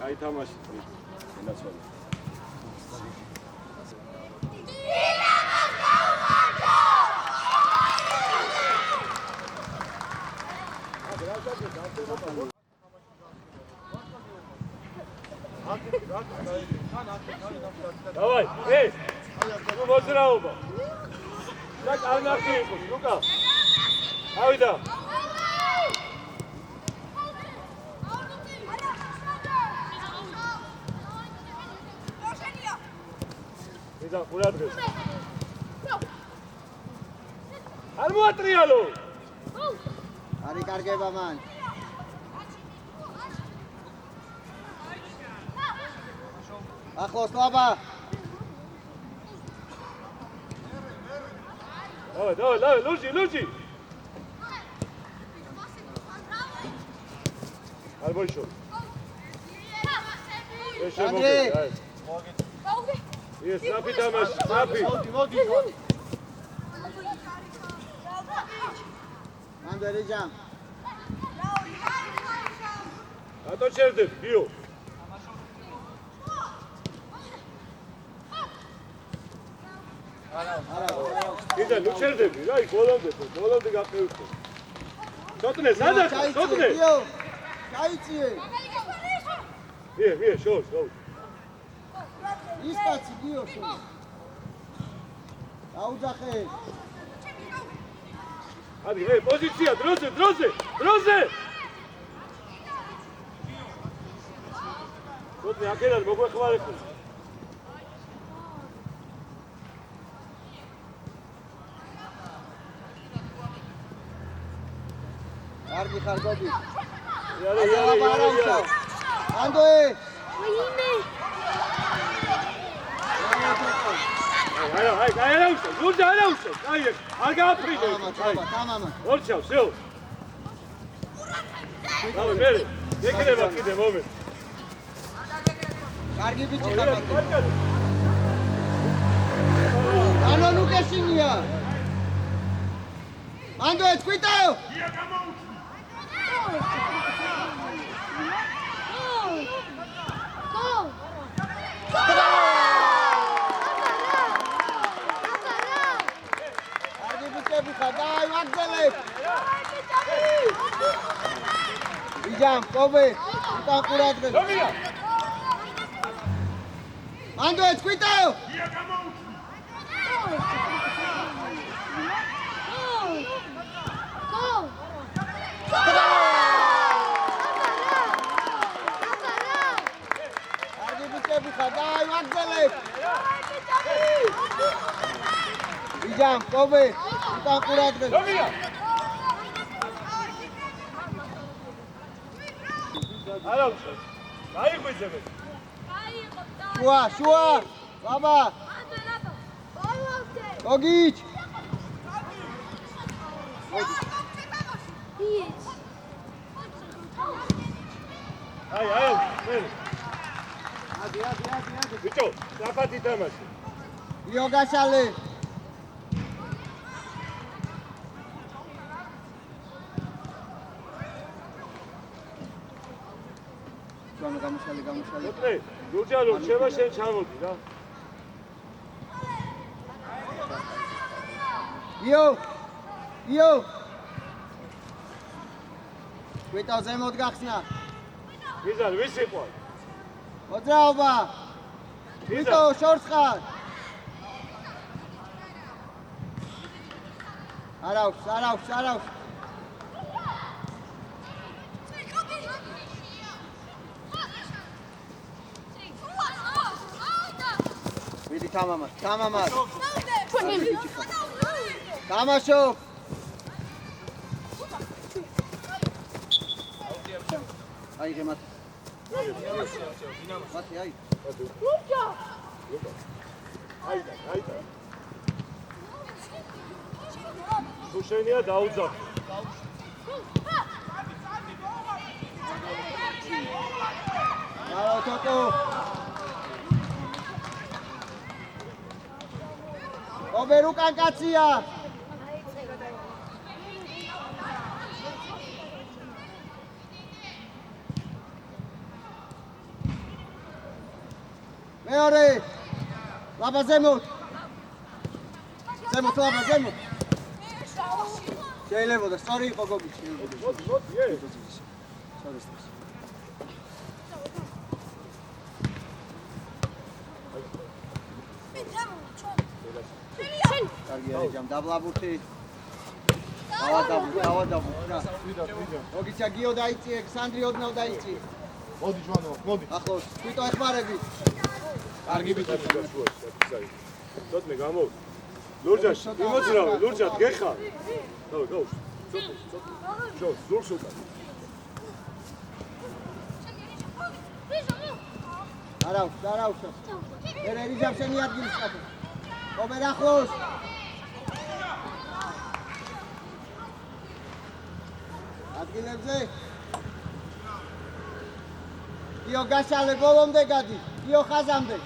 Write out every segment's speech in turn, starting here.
აი თამაში ენაცვალე. Давай, эй! Ну возраობა. და კარგი იყოს, ლუკა. ავიდა. იდა ყურადღეს. არ მოატრიალო. არი კარგება მან. ახლოს ლაბა. Давай, Лужи. Арбойшо. Есть, напи дамаш, напи. Андреджан. А то чердев, био. იდა ნუ ჩერდები რა იქ ბოლომდე გაფეუქო ცოტნე სადა ცოტნე გაიწიე ვიე შოუ ის კაცი გიო შოუ აუძახე ადი პოზიცია დროზე ცოტნე აქედან მოგვეხმარებო კარგი ხარ გობი. იარე. ანდოე. აი, ლურჯა არაუშო. აი, არ გააფრინე. თამამა. ორჩავ, შეო. დავე, მე. ეკრება კიდე მომენტ. კარგი ბიჭი ხარ. ანუ ნუკეშინია. ანდოე, თვითაო. Dai, Magdalene! Ijam, Kobe, kita akurat kan? Mando, escuitao! Dai, Magdalene! Ijam, Kobe, kita akurat kan? არაუშო. გაიღვიძებე. შუა, ლაბა. გოგიჩ. აი, მე. ადი. ბიჭო, საფათი თამაში. იოგაშალე. გამოსალე. ოკეი, ლურჯალო, შევა შენ ჩამოდი რა. იო. ვიტა ზემოთ გახსნა. მიზან, ვის იყო? მოძრაობა. ვიტო შორს ხარ. არაქვს. ვიდი თამამას. თამაშო. აი გემათ. მათი აი. ლურჯა. აიდა. თუ შენია დაუძახ. აუ თოკო. ობერუკან კაცია. მეორე. ლაბა ზემოთ. ზემოთ ლაბა ზემოთ. შეიძლება სწორი იყო გოგი. მოდი, კარგი არის ჯამ დაბლაბურთი. დავადაბურთი. გოგიცა გიო დაიწიე, ქსანდრი ოდნავ დაიწიე. მოდი ჯვანო, მოდი. ახლოს, თვითონ ეხმარები. კარგი ბიჭები. ცოტნე გამო. ლურჯაშ, იმოძრავე, ლურჯად გეხარ. დავი, გავუშ. ცოტნე. შო, ზურს უკან. არავ. ერე რიჟამ შენი ადგილის კაცო. ომერ ახლოს. ადგილებზე. იო გაშალე ბოლომდე გადი. იო ხაზამდე.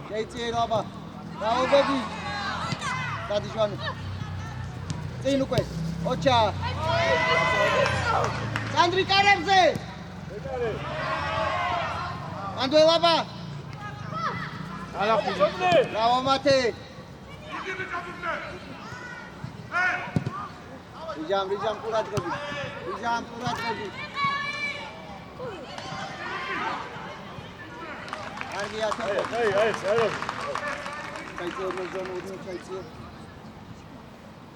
შეიწიე ლაბა. დაობები. გადი ჟვანო. წინ უკვე. ოჩა. სანდრი კარებზე. ანდო ლაბა. ცოტნე. ბრავო მათე. რიჟამ ყურადღებით. კარგია თქო. აი, საერთოდ. საიტზე მოძონო საიტზე.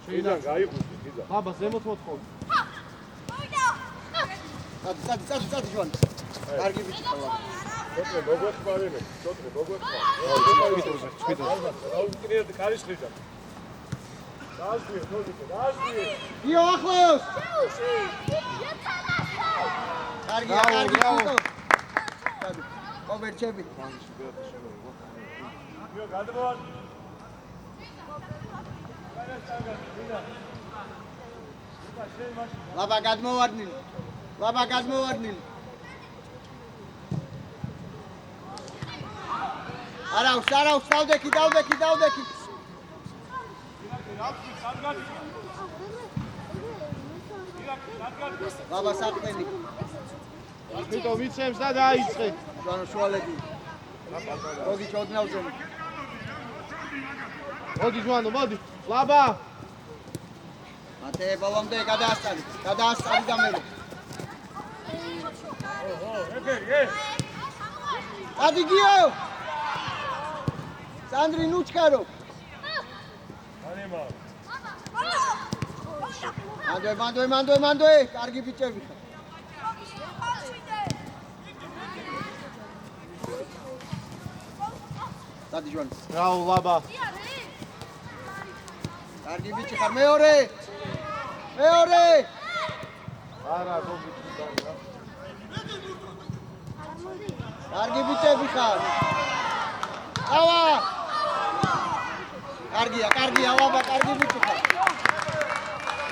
შეიძლება გაიგუში, გიზა. ლაბა ზემოთ მოთხოვ. წადი ჟვან. კარგი ბიჭი ხარ. ცოტნე მოგვეხმარებე, აუკრიეთ კარიშხლიდა. დაასვიე. იო ახლოს. კარგია. კოვერჩები. იო გადმოვარ. ლაბა გადმოვარდნილი. არავს, დავდექი. ლაბა საქმენი. ვიტო ვიცემს და დაიწყე. ჟანო შუალედი. გოგი ჩოდნავზე. მოდი ჯვანო, მოდი. ლაბა. მათე ბოლომდე გადაასწარი და მე. ადიგიო. სანდრი ნუჩკარო. მანდვე. კარგი ბიჭები. დადი ჟვან. რაო ლაბა. კარგი ბიჭი ხარ. მეორე. არა, გოგი და. კარგი ბიჭები ხარ. ავა. კარგია, ლაბა, კარგი ბიჭი ხარ.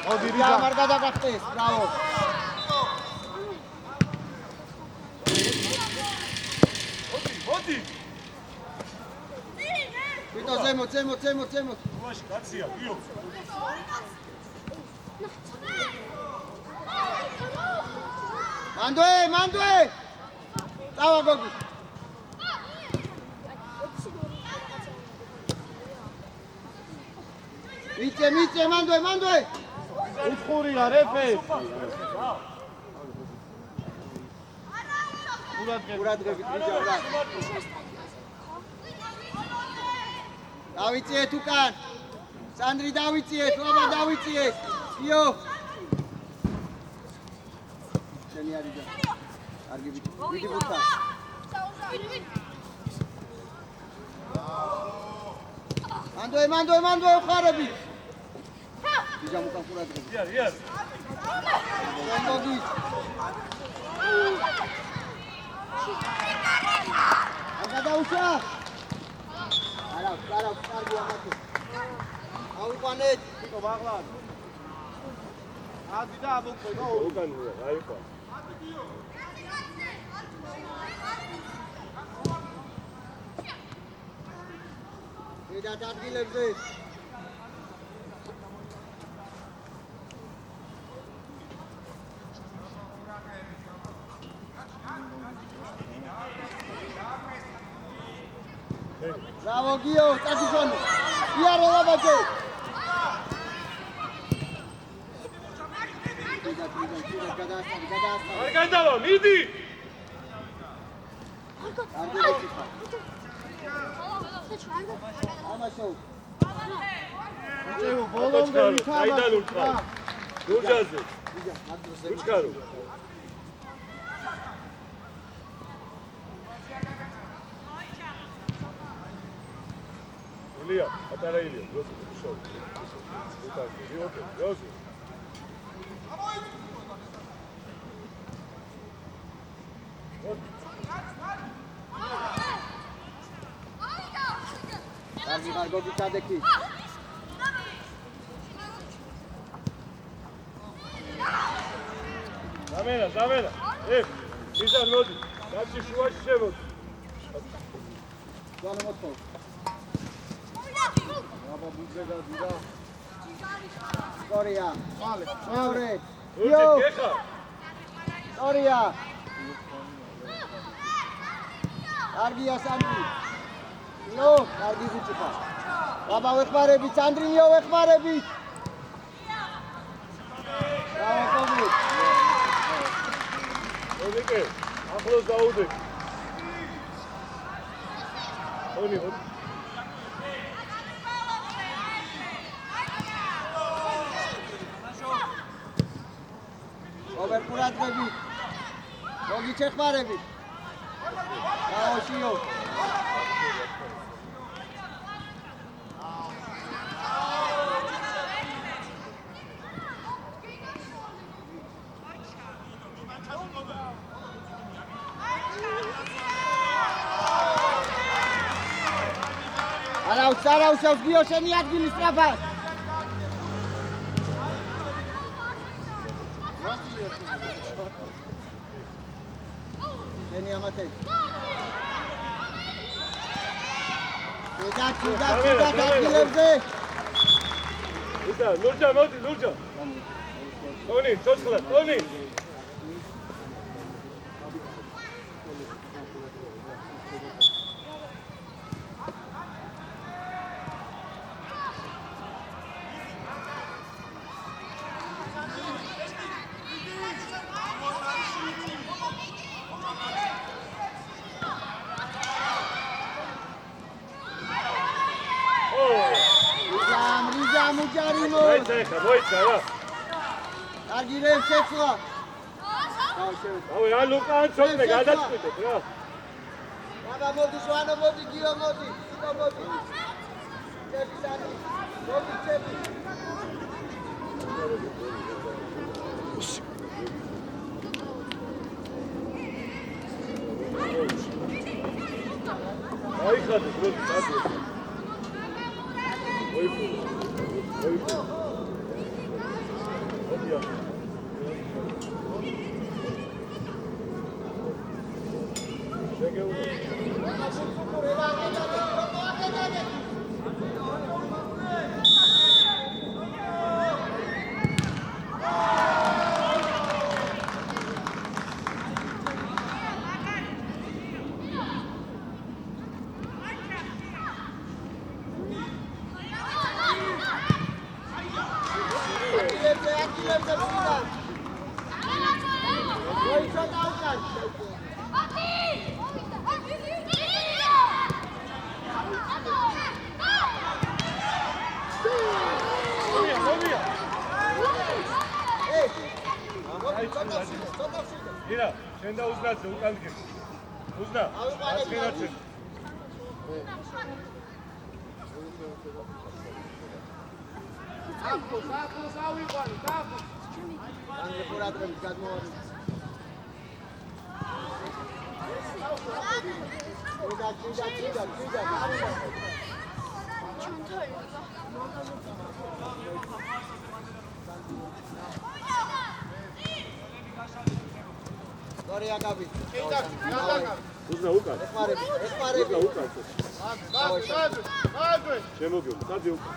მოდი რა რიჟა. მარ გადაგახტეს, ბრავო. მოდი. ვიტო ზემოთ. უბაში კაცია, გიო. მანდვე. დავა გოგი. მიწე, მანდვე. უცხურია რეფე. ყურადღებით ვიჯავ. დავიწიეთ უკან. სანდრი დავიწიეთ, ლაბა დავიწიეთ. იო. შენი არის და. კარგი ბიჭი. ვიდი ბუთა. მანდვე ხარები. ვიჯამ უკან ყურადღებით. იარ. გოგი. გადაუშვა. არა, კარგია მათე. აუყანეთ. ვიტო ბაღლად. ადი და აბოქო. უკან აიყო. მიდათ ადგილებზე. Bravo Gio, Tatisoni. Iaro Labajo. არ გადავა, მიდი! Amaşov. ბოლომდე საიდან უთხრა? ლურჯაზე. უჩქარო. ილია, ატარა ილია, როზი, შო. უტაკი, როზი. Კარგი მარგოგი ჩადექი. ზამენა. ისარ მოდი. დაცი შუაში შემოდი. Doamne motor. აბა ბუძე გადიდა. Gloria. მალე. Gloria. ლურჯი, გეხა. Gloria. Კარგია სანდრი. ნო, კარგი გუჭიქა. Baba ვეხმარებით, სანდრინიო ვეხმარებით. Bravo, როზიკე, ახლოს დაუდე. ონი. Over ყურადღებით. მოგი ჩეხმარებით. აოშიო. არაუშავს გიო შენი ადგილი სწრაფად. შენი ამათე. და ადგილებზე. ისა, ლურჯა, მოდი, ლურჯა. ონი, ცოცხლა, ონი. მუჯარიმო. მოიცა რა. კარგი რემ შეცვლა. ავე რა ლუკან ცოტნე გადაწყვიტეთ რა. ბაბა მოდი შვანო მოდი გიო მოდი. სიტო მოდი. ჩები სანი. მოდი ჩები. აი ხადე პროდი დადო. ოიფუ. ოდია. შეგეუ. ირა, შენ და უზნაძე უკან გე. უზნა, ასხინაცე. ახლოს ავიყვანი, ახლოს. ანგლი ყურადღებით გადმოვარდი. ჩიდა. Gloria Gabi. უზნა უკან. ეხმარები. უკან. გაგვე. შემოგიო, სადი უკან.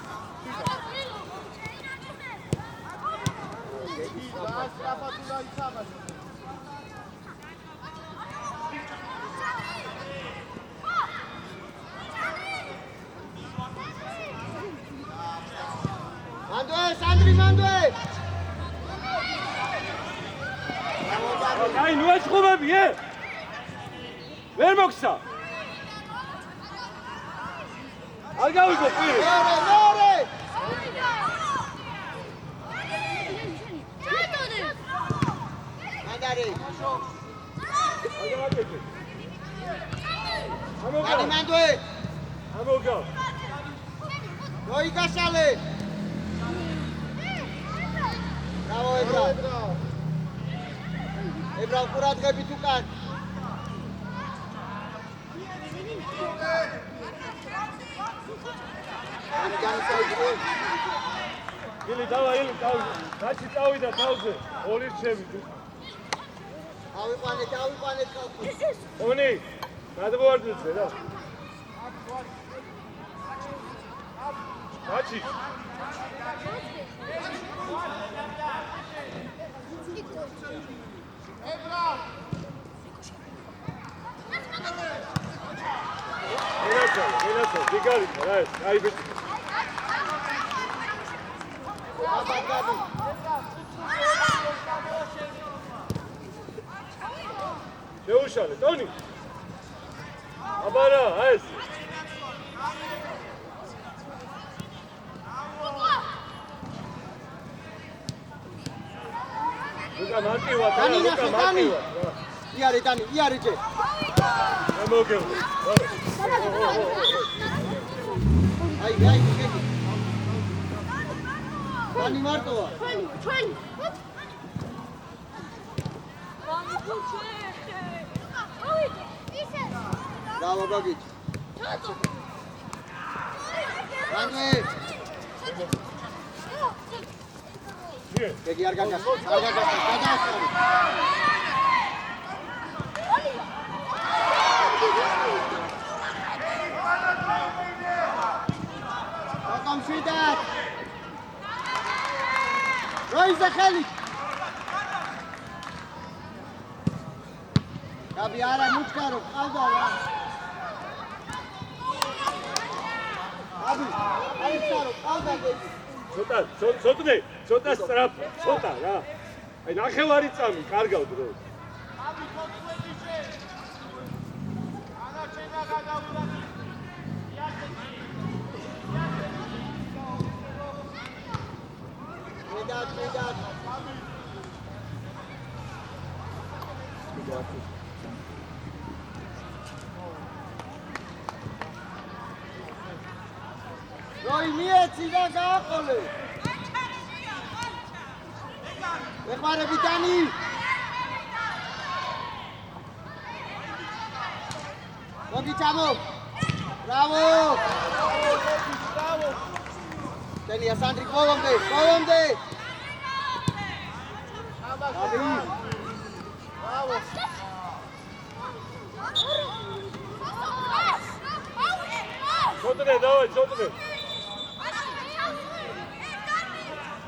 მანდვე, სანდრი მანდვე. აი, ნუ ეჩხუბები, ვერ მოგცა. არ გავიგო პირი. მეორე. მანდარი. მანდარი მანდვე. ამოგა. მოიგაშალე. ბრავო ებრა. ებრა ყურადღებით უკან. გილი დავა, ილი დავა. რაჩი წავიდა თავზე. ორი რჩები. ავიყვანეთ ხალხო. ონი, გადმოვარდნიце რა. რაჩი. ენაცო, დიგარი რა ეს, აი ბიჭი. აბაგადი. შეუშალე, ტონი. აბარა, ეს. ლუკა მარტივა, ლუკა მარტივა. იარე დანი, იარე ჯე. ამოგევლე. აი, გეგი. დანი მარტოა. ჩვენი. ბრავო გოგიჩ. დანი. გეგი არ გაგას. გადაასწავლე. Komşuydar. Royza Khalid. Abi ara mutkaro, qalda ya. Abi, ay staro, qalda gedi. ცოტა სწრაფ, ცოტა რა. აი ნახევარი წამი, კარგავ დრო. აბი კოწვები შე. ანა ჩემა გადავიდა. Medad. Roy მიეცი და გააყოლე. ეხარე ბიტანი. მოგი ჩამო. ბრავო. Tenia Sandri, Colombe! Abi! Bravo. Çotune, davay, çotune.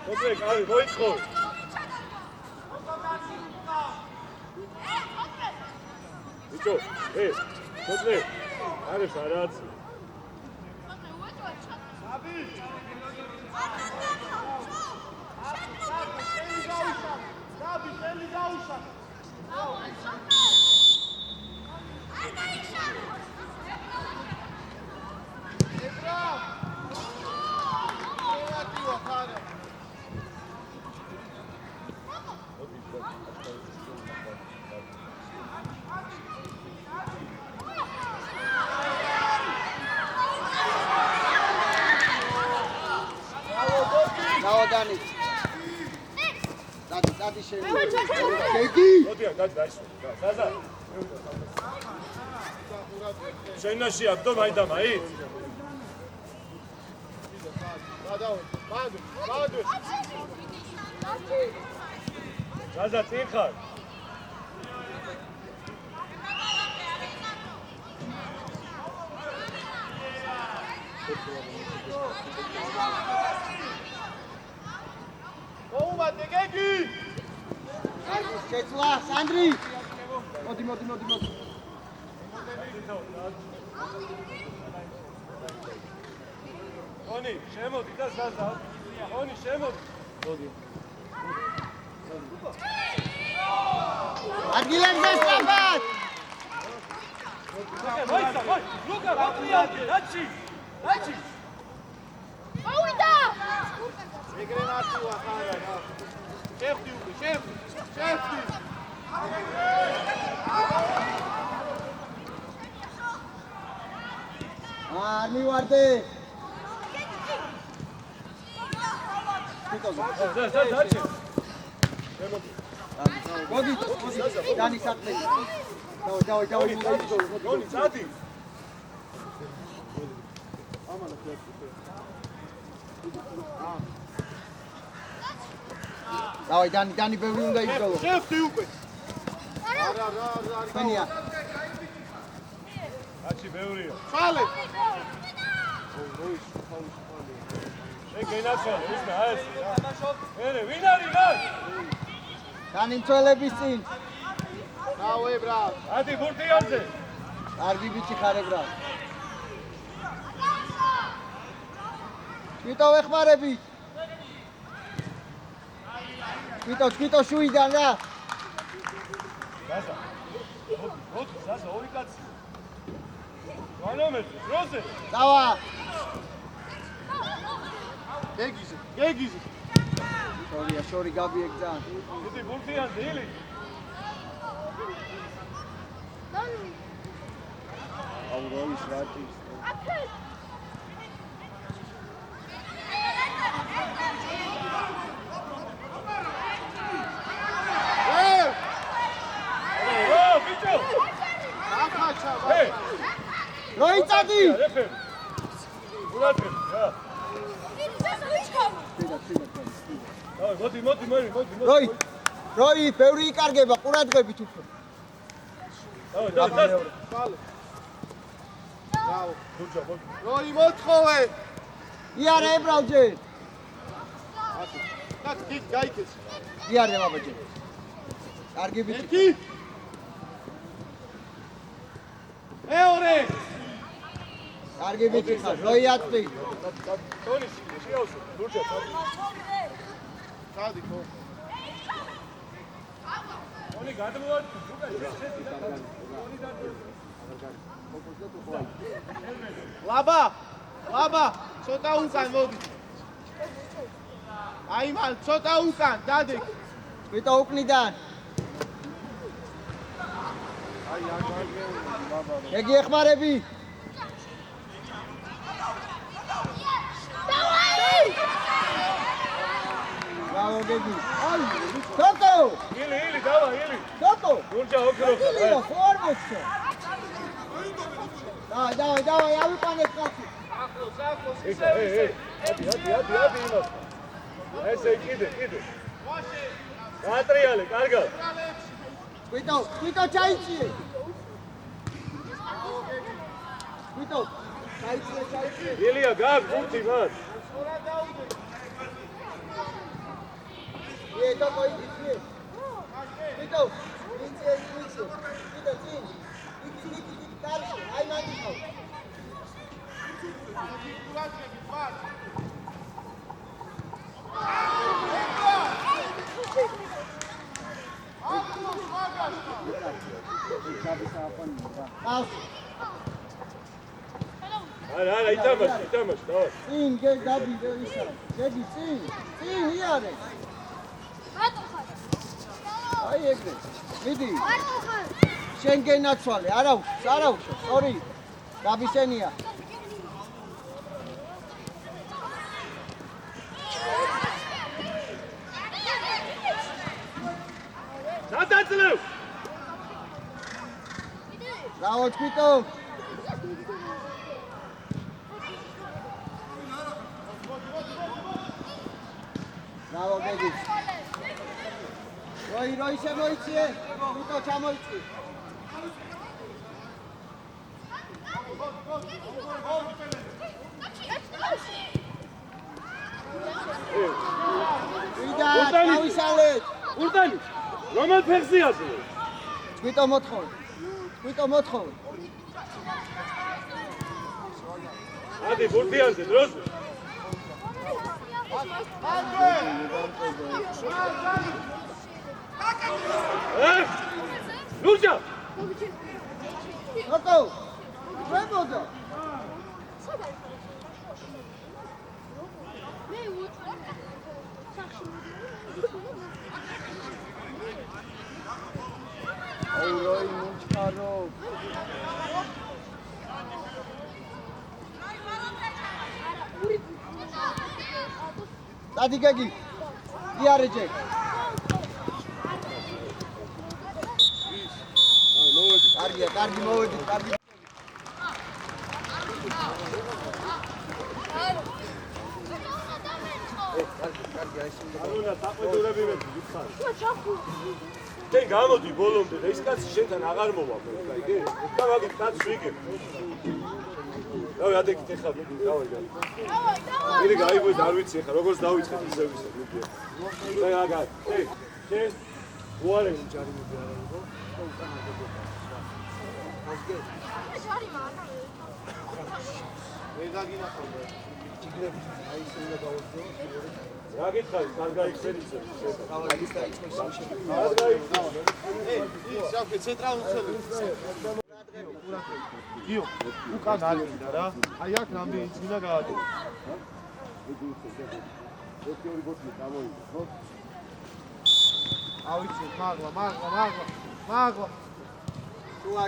Çotune, abi, boyutko. Niço, çotune. Hadi şarat. Abi. Eli gausha. Ebra. Relativo, cara. Bravo Dani. Dadi şey. Gegi. Odია, გაიშვი. ზაზა. შენაში აბდო მაიდამაი? Badu. ზაზა წინ ხარ? Მოუმატე გეგი. შეცვლა სანდრი. მოდი. ონი, შემოდი და ზაზა. ხონი შემოდი. ადგილებზე სწრაფად. მოიცა, ლუკა, მოწიალდი, დაჩი. მოვიდა! ეგრე ნაცია ხარა. შევხვდი უკვე, შევხვდი. არ მივარდე. დაჩი. მოდი, დანი საქმე. დავი. გონი, წადი. დავი, დანი ბევრი უნდა იბრძოლო. შევხვდი უკვე. ხენია. დაჩი ბევრია. ჩალე. შენ გენაცვალე, უსმე, აი ეს. ერე, ვინ არის რა? დანი მცველების წინ. დავე ბრატ. ადი ბურთიანზე. კარგი ბიჭი ხარ ებრა. თვითო ეხმარები. თვითო შუიდან რა. გასა. მოდი, გასა, ორი კაცი. ვანომეზე, დროზე. დავა. გეგიზი. შორი გაბიეგზა. დიდი ბურთიანზე, ილი. აუროის რატი. ბიჭო. ახაჩა. ჰე, როიწადი. რეფერი. ურატე, რა. მოდი. როი, ბევრი იკარგება, ყურადღებით უფრო. დავი. ჩალე. როი მოთხოვე. იარე ებრალჯე. და დიდ გაიქეს. იარე ბაბაჯე. კარგი ბიჭი. ერთი. მეორე. კარგი ბიჭი ხარ, როი აწვი. ტონი შეავსო, ლურჯა. ჩადი ხო. ტონი გადმოვარ, უკან შედი. ლაბა, ცოტა უკან მოდი. აი მან, ცოტა უკან, დადი. თვითო უკნიდან. ეგი ეხმარები. ბრავო გეგი. აი, თოტო. ილი, დავა, ილი. თოტო. ლურჯა ოქრო. ილია, ხوار მოხსო. დავай, ავიყვანეთ კაცი. ეი. ადი იმას. ესე კიდე. გაატრიალე, კარგად. თვითო ჩაიჭიე. თვითო ჩაიჭიე. ილია, გაგუჩი მან. თვითო მოიჭიე. თვითო იჭიე. თვითო წინ. იქ კარგი, აი მაგიქავ. არა, იტამაშ, დავა. წინ გეგი ვერისა. გეგი წინ იარე. რატო ხარ? აი ეგრე. მიდი. რატო ხარ? შენ გენაცვალე, არაუშო, სორი. გაბისენია. სადაძლევ. ბრავო თვითო. ბრავო გეგი. როი შემოიჭიე. თვითო ჩამოიწი. ვიდა, დავისალეთ. ურტანი, რომელ ფეხზე აძლევ? თვითო მოთხოვე. ადი ბურთიანზე, დროზე. ლურჯა რატო? ვებოდო. მე უთხარ. სახში. აუროი მუნჩარო. დადი გეგი. იარეჯე. კარგია, კარგი მოვედი, კარგი. აუნა დაყვედურები მე ვიხარ შენ გამოდი ბოლომდე და ის კაცი შენთან აღარ მოვა მე იგი და მაგით კაცს ვიგებ დავი ადეკით ეხლა დავი იგი გაიგოს არ ვიცი ეხლა როგორც დავიწყეთ ისე ვისე მე აგარ შენ უარელი ჯარიმები არა იყო მე დაგინახავდა ჩიგრები აი ისე უნდა გავუძო. რა გითხარი კარგაიქცენიცე ის შავკე ცენტრალურ ხელს გიო უკან ალინდა რა აი აქ რამდენი წინა გაადი ავიცი მაგლა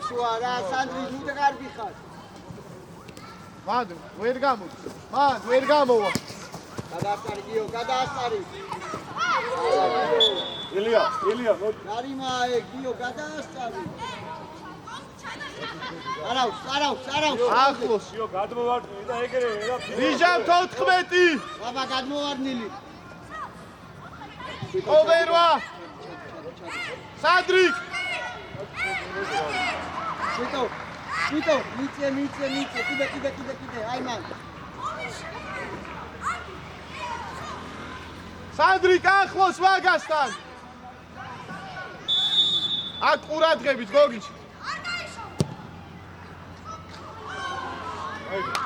შუა რა სანდრი ნუ კარგი ხარ. მან ვერ გამოვა გადაასწარი გიო, გადაასწარი. ელია მოდი გარიმაე გიო, გადაასწარი. არავს. ახლოს შიო გადმოვარდნი და ეგრე რა ნიჟამ 14 ბაბა გადმოვარდნილი. ოვერვა სადრიკ შიტო, მიწე, კიდე, აი მან. სადრიკ ახლოს ვაგასთან აქ ყურადღებით გოგიჩ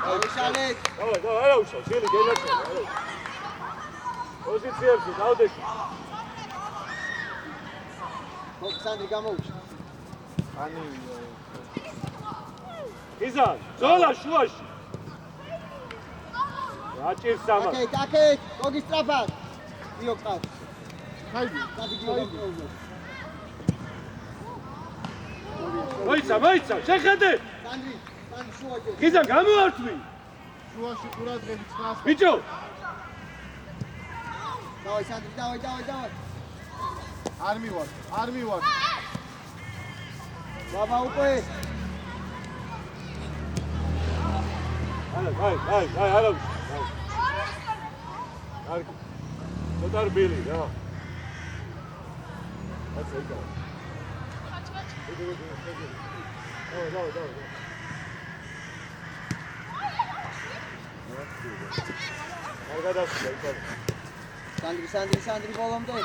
დავიშალეთ. დავай არა უშავ შენი გენაჩა პოზიციებში დავდექი მოხსანი გამოუშ. ani იზან ზოლა შუაში რა ჭირს ამას აკეთ, გოგი სტრაფად. გიო ყავს. ხაიდი დადი გიო. მოიცა შეხედე სანდრი შუაჯე. იზან გამოართვი შუაში ყურადღებით ხას ბიჭო დავай სანდრი, დავай. არ მივარ ბაბა უკვე. აი არა კარგი ცოტა რბილი რა ასე იგა დავай კარგად ასწავლე სანდრი ბოლომდე.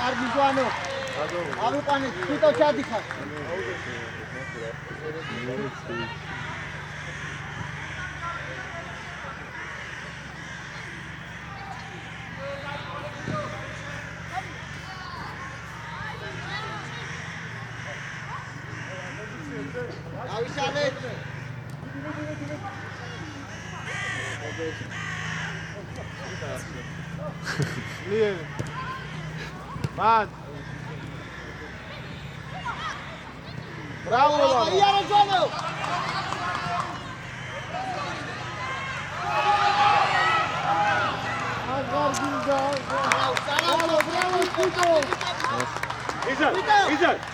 კარგი ჯوانო. ავიყვანეთ, თვითონ ჩადიხარ. ავიშალეთ. Lieve. Man. Bravo, Baba. იარა ჯوانო. იზან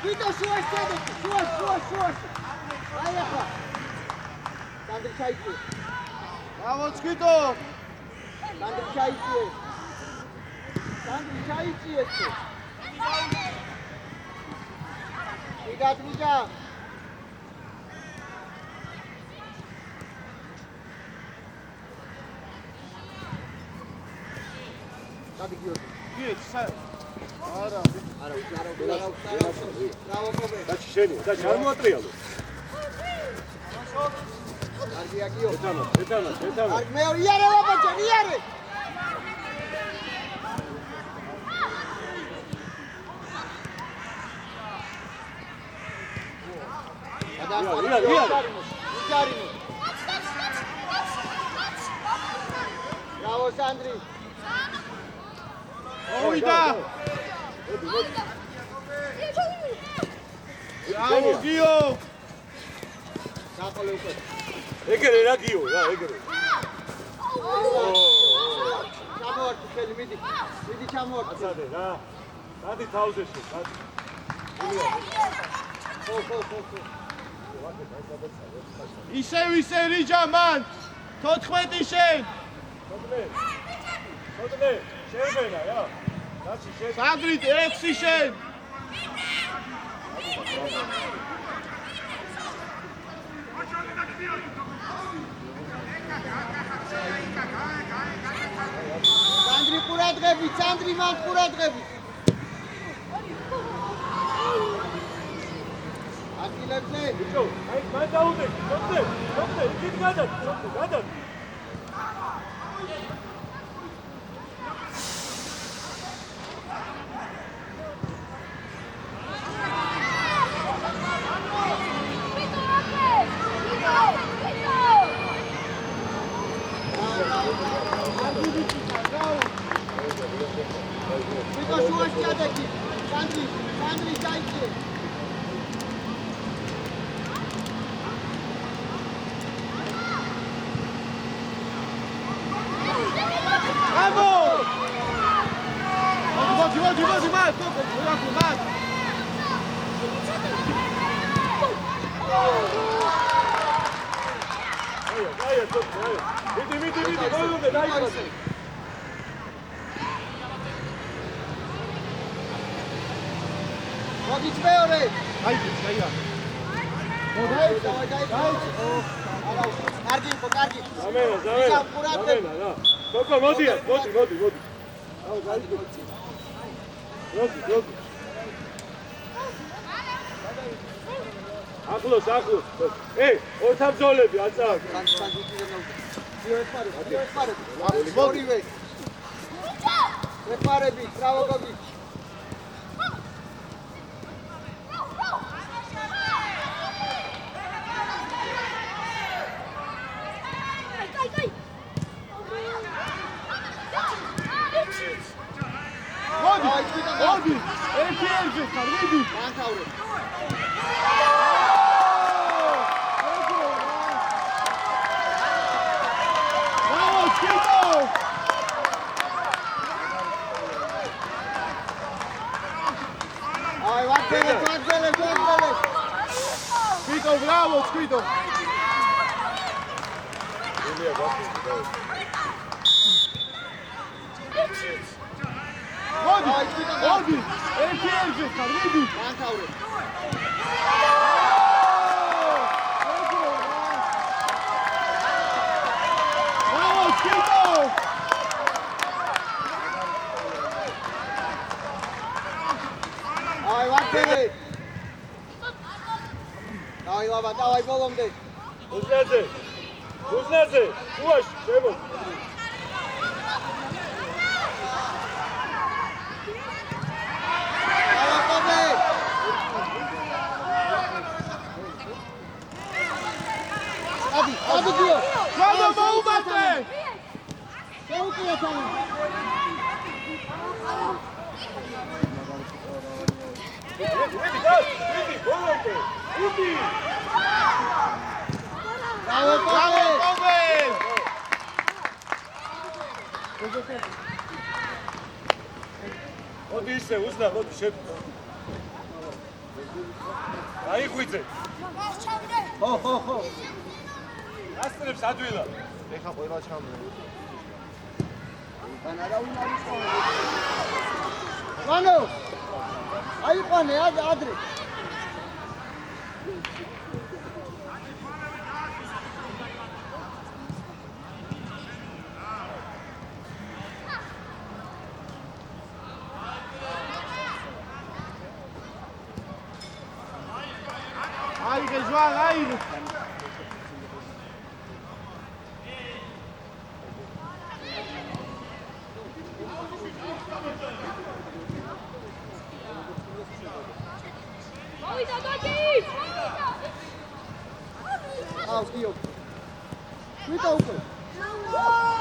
ვიდო შუაში ჩადე, შუაში. აი ახლა. სანდრი ჩაიწვი. Bravo, Skito. სანდრი ჩაიწვი. ეს. ვიგა. დადი გიო. Git, Bravo, Kobe. დაჩი შენია, დაჩი არ მოატრიალო. Კარგია გიო. ეტანა. კარგ მე იარე ვაბაჭა, იარე. Bravo, Sandri. მოვიდა. ბრავო გიო. დაყოლე უკვე. ეგრე რა გიო, რა ეგრე. ჩამოვარდი ხელი, მიდი. მიდი ჩამოვარდი. აცადე რა. დადი თავზეში, დადი. ხო. ისე რიჯა მან. 14 შენ. ხოდლე, შეებენა რა. დაჩი შენ. სანდრი 6 შენ. Sandri ყურადღები, Sandri მან ყურადღები. აკილებზე. ბიჭო, აი მან დაუდე, ხოდლე, იქით გადადი. Vito შუაში ჩადექი. Sandri დაიჭირე. მოდი მათ, თქო, მათ. აი, მიდი, მოიგონე, დაიწყო. მოდით მეორე. აია. კარგი. ამენა რა. კოკო მოდი. აუ გაიგო. მოდი. ახლოს. ორ თამბზოლები აწავ. ორივე. ეპარები, ბრავო გოგი. მოდი. ერთი ხარ, მიდი. განთავრე. ბრავო, ჩიტო. აი, ვაგდელე. ჩიტო, ბრავო, ჩიტო. მოდი. ერთი ხარ, მიდი. განთავრე. ბრავო, ჩიტო. აი, ვაგდელე. დავაი ბოლომდე. უზნაძე, უაში, შემო. ადი გიო. რა მოუმატე? შეუკია თამი. მიდი, ბოლომდე. მიდი. Bravo, Kobe! მოდი ისე უზნა, მოდი შევ. აიღვიძე. ხო. ასტრებს ადვილა. ეხა ყველა ჩამრე. არა უნარის ხო. ვანო. აიყვანე ადრე. აიღე ჟვან, აიღე. მოვიდა გოგი! აუ, გიო. ვითა უკვე.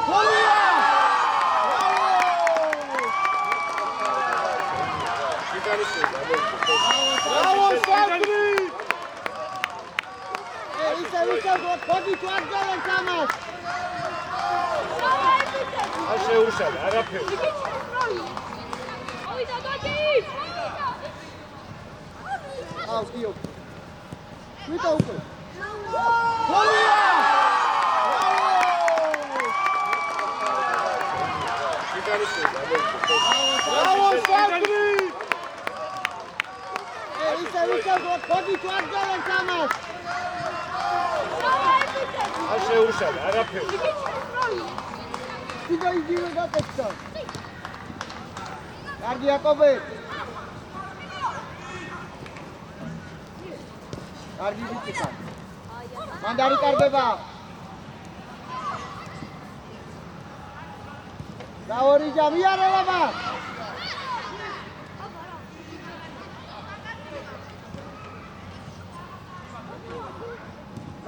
გოლია! ბრავო, სანდრი! ისე გოგი თუ არ გელებს ამას. არ შეუშალე, არაფერი. მოვიდა გოგი! აუ, გიო. ვითა უკვე. გოლია! ბრავო, სანდრი! ისე გოგი თუ არ გელებს ამას. არ შეუშალე, არაფერი. კიდე იგივე გაკეთდა. კარგი აკობე. კარგი ვიცი. მანდარი კარგება. დაორიჯა მიარება.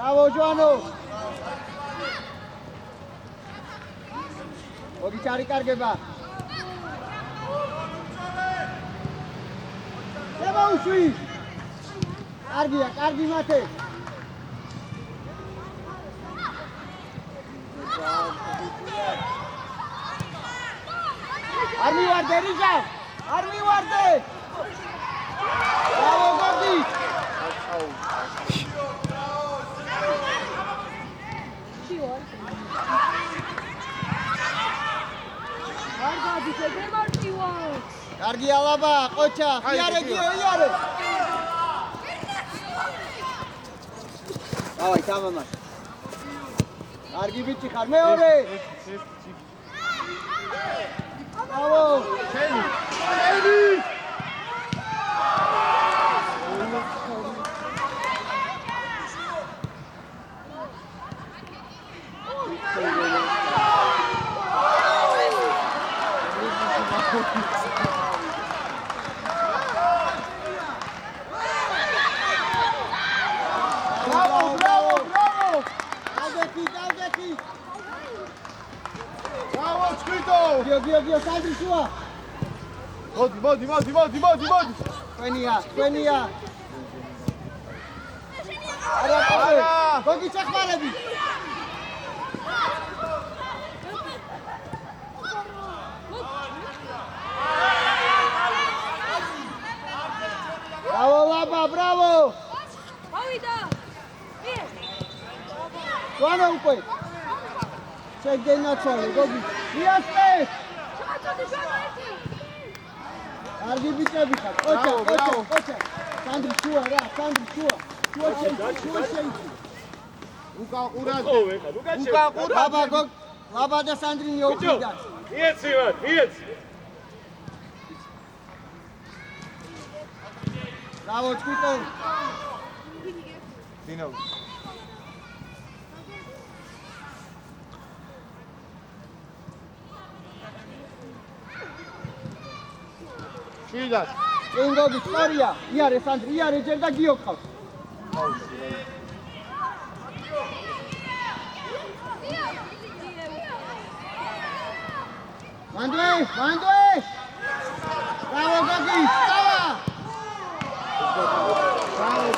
Bravo Joano. Ogi chari kargeba. Deba usui. Kargi mate. Army warde Rija. Army warde. Bravo Gogi. Kargi alaba, qocha, iare gio, iare. Davai, tamamas. Kargi bichi khar, meore. Bravo. Cheli. Bravo. Daldeki. ბრავო, ჩხიტო! Gio, Sandri sua. მოდი. Quenia. Ara, Gogi chakmalebi. Bravo, Laba, bravo. მოვიდა! Joano უკვე. შეგენაცვალე, Gogi. იასე. ჩაწოდი ჟანა ერთი! კარგი ბიჭები ხარ. ყოჩა. Sandri შუა რა, შუა შეიძლება. უკაყურად. უკაყურად. Laba და Sandrinი უკიდან. მიეცი. Bravo, Chquito. დინო. შვიდას. Gogi, სწორია. იარე Sandri, იარე ჯერ და გიო ყავს. Mandwe. Bravo, Gogi. Stava. Bravo.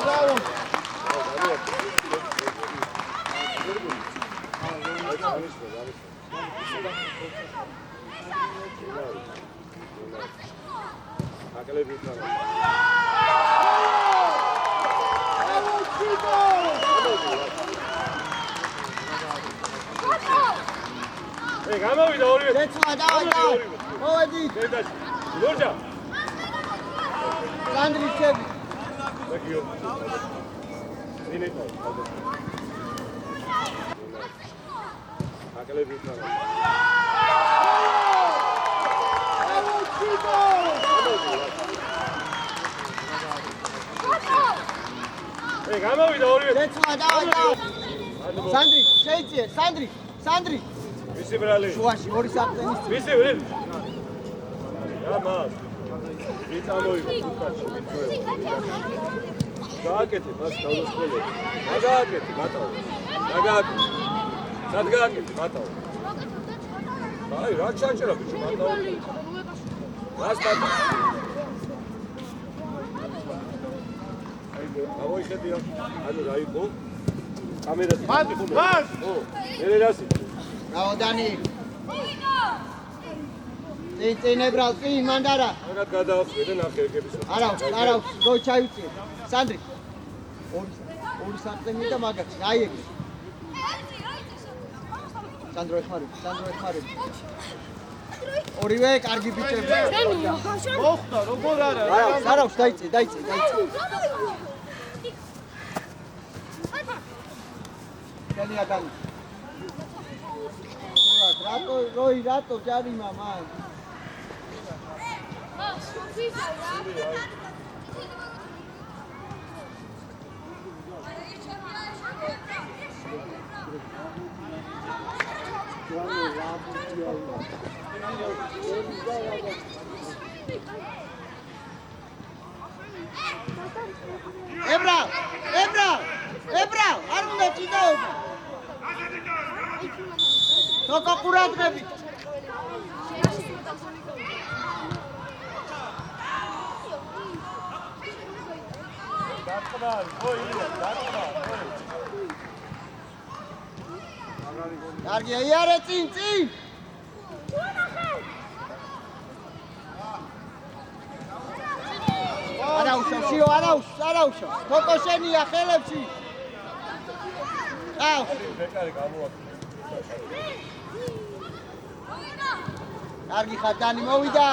გამოვიდა ორივე. Δεცვა, დავაი. მოვედი. ლორჯა. Sandri ჩები. გამოვიდა ორივე. შეცვლა, დავай. სანდრი, შეიწიე, სანდრი. ვისი ბრალი? შუაში ორი საფრენის. ვისი ვრილ? გამას. ვიც ამოიღო უკაცში, ვიწუე. გააკეთე, მას დავუსწრებო. გააკეთე, მატაო. გააკეთე. სად გააკეთე, მატაო. აი, რა ჩაჭერა ბიჭო, მატაო. მას მატაო. გამოიხედია, ანუ რა იყო? კამერას. მანდ! ო, მე რასი? რაო დანი. წინებრალ, წინ მანდარა. რაღაც გადაახვიდე ნახე ეგების. არა, რო ჩაივწიე. სანდრი. ორი საფრენი და მაგაცი, აი ეგ. სანდრო ეხმარები. ორივე კარგი ბიჭები. მოხდა, როგორ არა? არა, დაიწე. კენია დანი. რატო ჯარიმა მან? ებრა, არ უნდა ჭიდაობა. თოკო ყურადღები. კარგია, იარე წინ. არაუშავ, არაუშავ. თოკო შენია ხელებში. აუ. ბეკარი გამოაქვს. კარგი ხარ, დანი მოვიდა.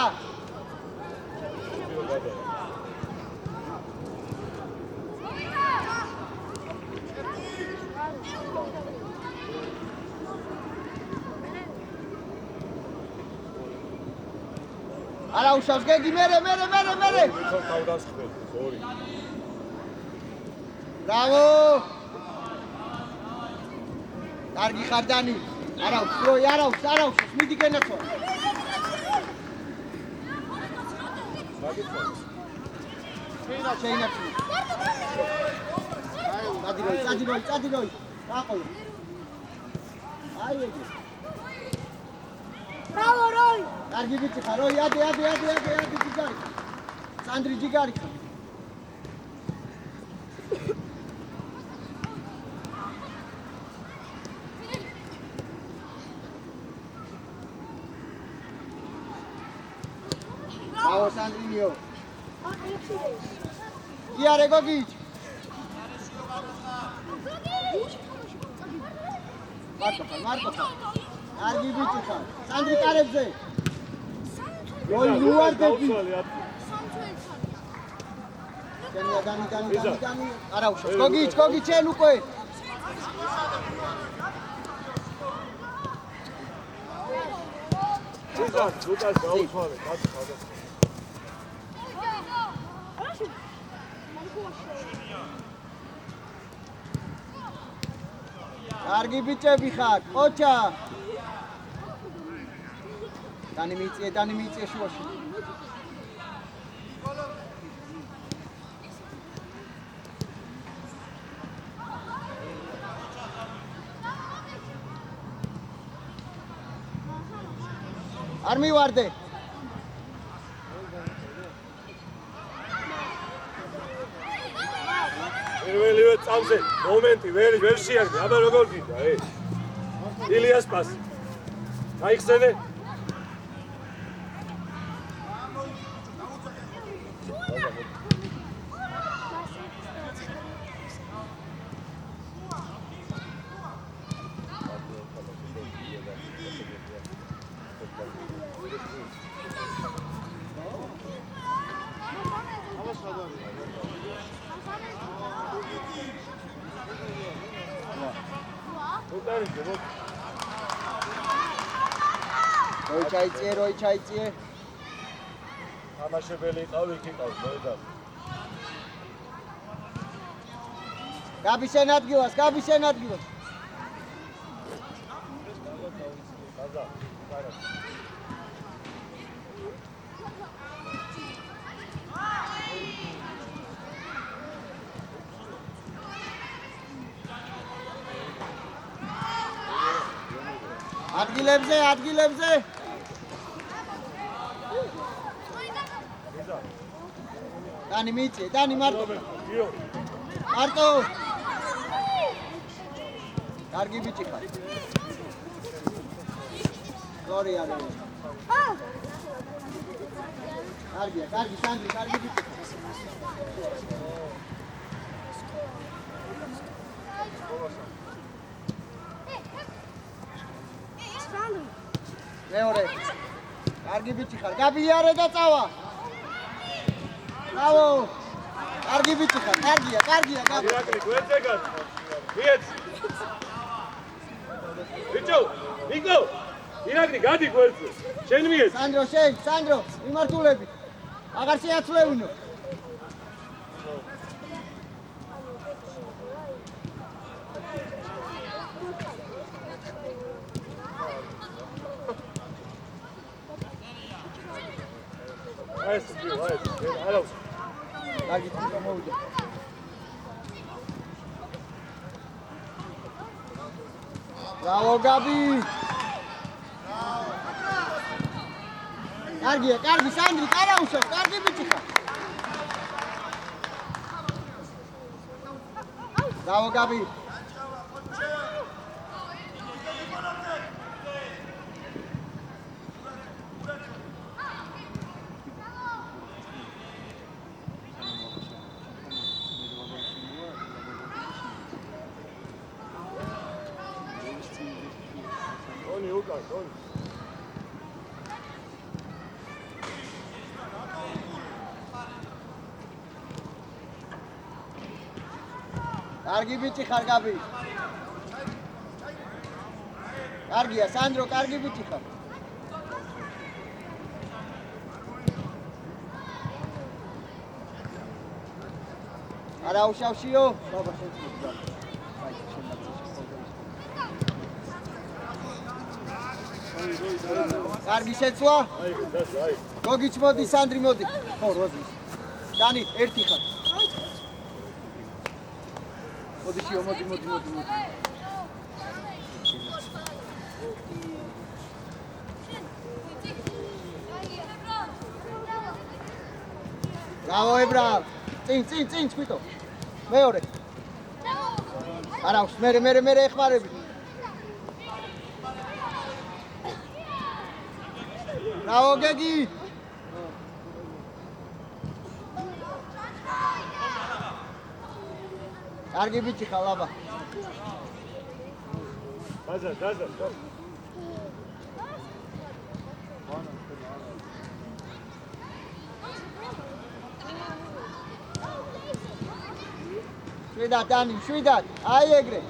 არაუშავს გეგი, მერე. თვითონ თავდასხმელი, ორი. ბრავო. კარგი ხარ, დანი. არაუშავს, მიდი გენაცვა. შეინაცვლე. წადი. გაყოლა. აი ეგ. Bravo, Roy! კარგი ბიჭი ხარ, როი, ადი, ჯიგარი. სანდრი ჯიგარი ხარ. Bravo, Sandrinho. Chiare Gogic. Marco. Argi bici fa. Sandri Karebze. Gol luar dedi. Dani. Arausho. Gogic enuko. Lucas გაუცვალე, კაცი ხადა. კარგი ბიჭები ხარ, ყოჩა. დანი მიწიე შუაში. არ მივარდე. პირველივე წამზე მომენტი ვერ შეარგე, აბა როგორ გინდა, ილიას პასი. გაიხსენე? როი ჩაიწიე. თამაშებელი იყავ, იქ იყავ, მოედან. გაბი შენ ადგილას, გაბი შენ ადგილას. ადგილებზე, ადგილებზე. დანი მიწე, დანი მარტო. მარტო. კარგი ბიჭი ხარ. გორი არის. კარგია, კარგი, სანდრი, კარგი ბიჭი. მეორე. კარგი ბიჭი ხარ. გაბიარე და წავა. ბრავო. კარგი ბიჭი ხარ. კარგია, კარგია, გაბი. ირაკლი, გვერდზე გან. მიეც. ბიჭო, ნიკო. ირაკლი, გადი გვერდზე. შენ მიეც. სანდრო, შენ, სანდრო, მიმართულები. აღარ შეაცვლევინო. ეს ძიო, ეს. არა. კარგი თქო მოვიდა. ბრავო გაბი. კარგია, კარგი სანდრი, კარაუშავ, კარგი ბიჭი ხარ. ბრავო გაბი. Tony, Uka, Tony. კარგი ბიჭი ხარ გაბი. კარგია, სანდრო, კარგი ბიჭი ხარ. არა უშავშიო. ბაბა შეძლო. კარგი შეცვლა. აი, დას, აი. გოგიჩ მოდი, სანდრი მოდი. ხო, როზის. დანი, ერთი ხარ. მოდი შიო, მოდი. ბრავო ებრაო. წინ, თვითო. მეორე. არა, მე ეხმარები. ბრავო გეგი. კარგი ბიჭი ხარ, ლაბა. დაძა. შვიდად, დანი, შვიდად. აი ეგრე.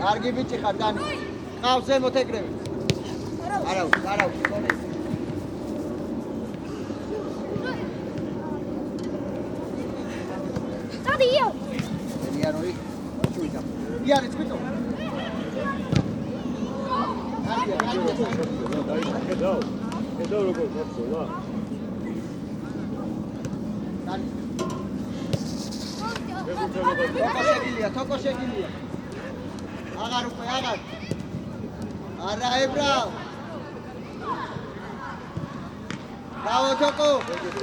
კარგი ბიჭი ხარ, დანი. ყავს ზემოთ ეგრევე. არა, სორი. Stadio! Iaroi, შვიდა. იარი წვითო. Kedao როგორ გაწოლა? დანი. თოკო შეგილია. აღარ უკვე. არა ებრაო. ბრავო თოკო.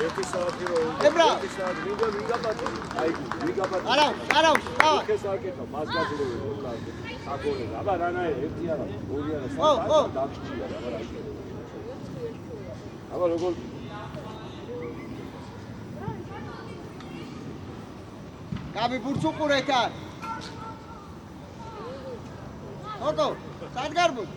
ერთი საათი რო ებრა. ერთი საათი ვიგაბატო. აი, ვიგაბატო. არა, დავა. ეს არკეტა, მას გაძლევი კარგი. აგორე, აბა რანაირ ერთი არა, ორი არა, ხო. სამი დაგჭირა, აბა რა. აბა როგორ გაბი ბურთს უყურეთ არ. თოკო, სად გარბუთ?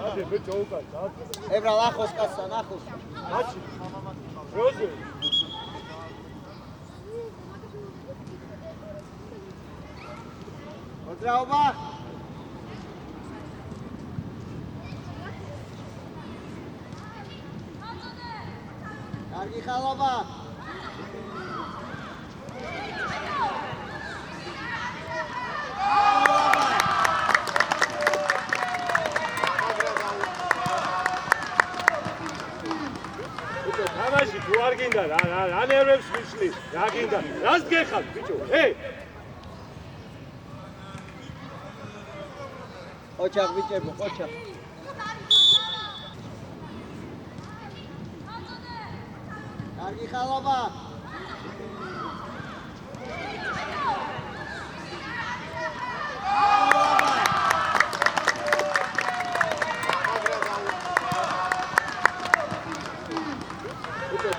აბა ბიჭო უკან, ებრა ლახოს კაცსა, ნახოს. მაჩი. როზე. მოძრაობა. კარგი ხალობა. თამაში თუ არ გინდა რა ნერვებს მისვლის რა გინდა რას გეხავთ ბიჭო ოჩახ ბიჭებო ოჩახ კარგი ხალობა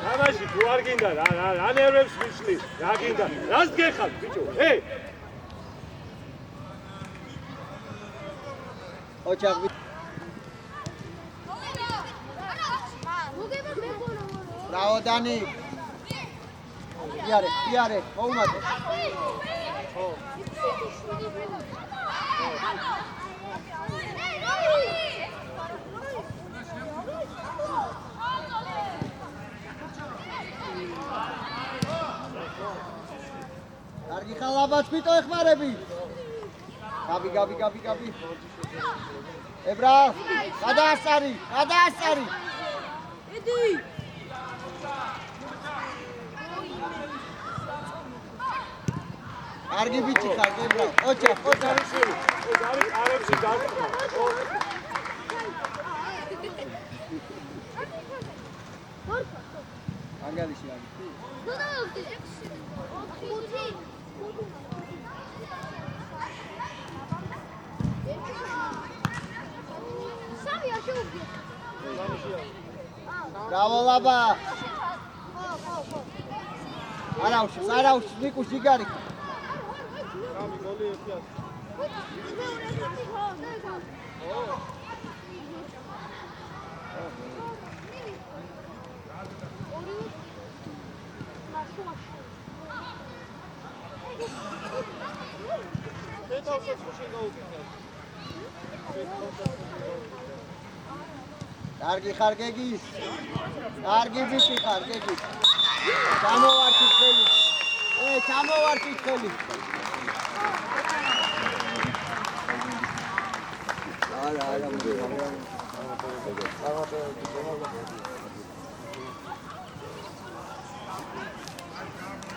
თამაში თუ არ გინდა რა ნერვებს მისვლის რა გინდა რას გეხავთ ბიჭო ოჩახ ბრავო დანი იარე მოუმატე კარგი ხალაბაც მიტო ეხმარები გაბი ებრა გადაასწარი იდი კარგი ბიჭი ხარ ებრა ოჩახ არებში დავკრა ანგარიში არის Bravo laba. Arauș, Nicu Șigari. Კარგი ხარ გეგის. კარგი ბიჭი ხარ გეგის. ჩამოვარჩი ხელი. ჩამოვარჩი ხელი. არა,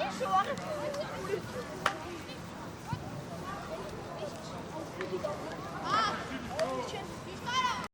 ისო